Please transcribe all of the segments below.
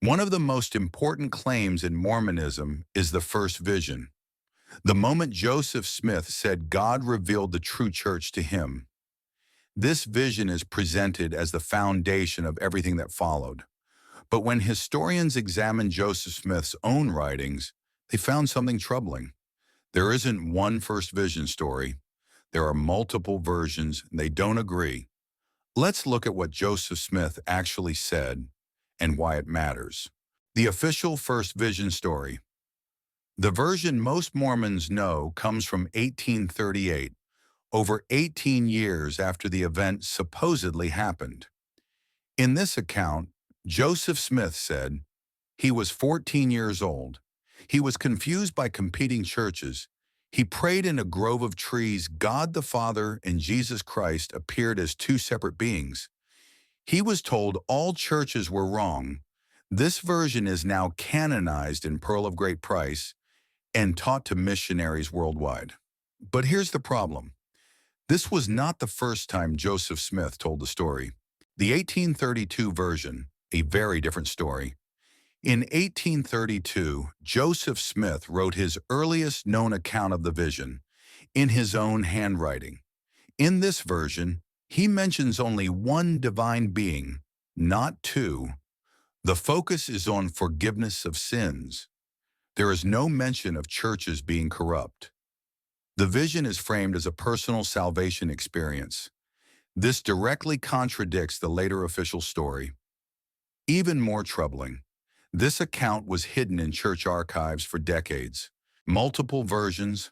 One of the most important claims in Mormonism is the first vision. The moment Joseph Smith said God revealed the true church to him. This vision is presented as the foundation of everything that followed. But when historians examined Joseph Smith's own writings, they found something troubling. There isn't one first vision story. There are multiple versions, and they don't agree. Let's look at what Joseph Smith actually said and why it matters. The official first vision story. The version most Mormons know comes from 1838, over 18 years after the event supposedly happened. In this account, Joseph Smith said, he was 14 years old. He was confused by competing churches. He prayed in a grove of trees. God the Father and Jesus Christ appeared as two separate beings. He was told all churches were wrong. This version is now canonized in Pearl of Great Price and taught to missionaries worldwide. But here's the problem. This was not the first time Joseph Smith told the story. The 1832 version, a very different story. In 1832, Joseph Smith wrote his earliest known account of the vision in his own handwriting. In this version, he mentions only one divine being, not two. The focus is on forgiveness of sins. There is no mention of churches being corrupt. The vision is framed as a personal salvation experience. This directly contradicts the later official story. Even more troubling, this account was hidden in church archives for decades. Multiple versions,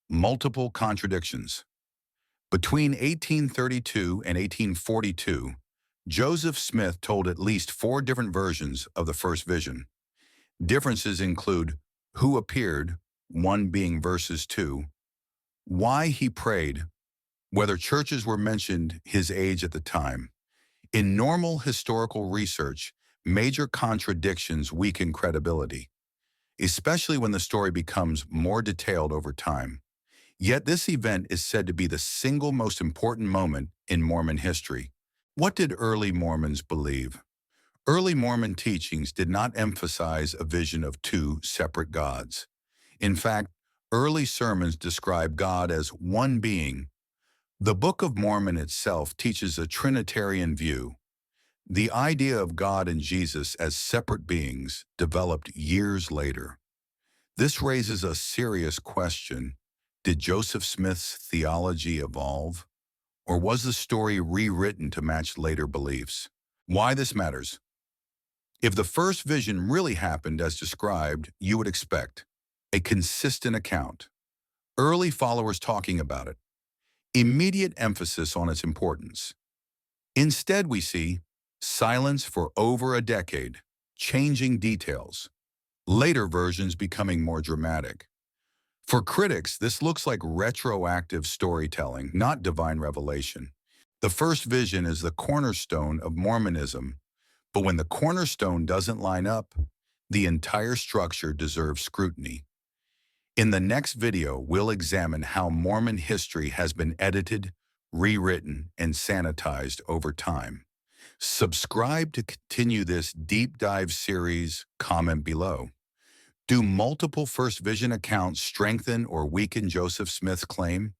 multiple contradictions. Between 1832 and 1842, Joseph Smith told at least 4 different versions of the first vision. Differences include who appeared, one being verses 2, why he prayed, whether churches were mentioned, his age at the time. In normal historical research, major contradictions weaken credibility, especially when the story becomes more detailed over time. Yet this event is said to be the single most important moment in Mormon history. What did early Mormons believe? Early Mormon teachings did not emphasize a vision of 2 separate gods. In fact, early sermons describe God as one being. The Book of Mormon itself teaches a Trinitarian view. The idea of God and Jesus as separate beings developed years later. This raises a serious question. Did Joseph Smith's theology evolve? Or was the story rewritten to match later beliefs? Why this matters? If the first vision really happened as described, you would expect a consistent account, early followers talking about it, immediate emphasis on its importance. Instead, we see silence for over a decade, changing details, later versions becoming more dramatic. For critics, this looks like retroactive storytelling, not divine revelation. The first vision is the cornerstone of Mormonism, but when the cornerstone doesn't line up, the entire structure deserves scrutiny. In the next video, we'll examine how Mormon history has been edited, rewritten, and sanitized over time. Subscribe to continue this deep dive series. Comment below. Do multiple first vision accounts strengthen or weaken Joseph Smith's claim?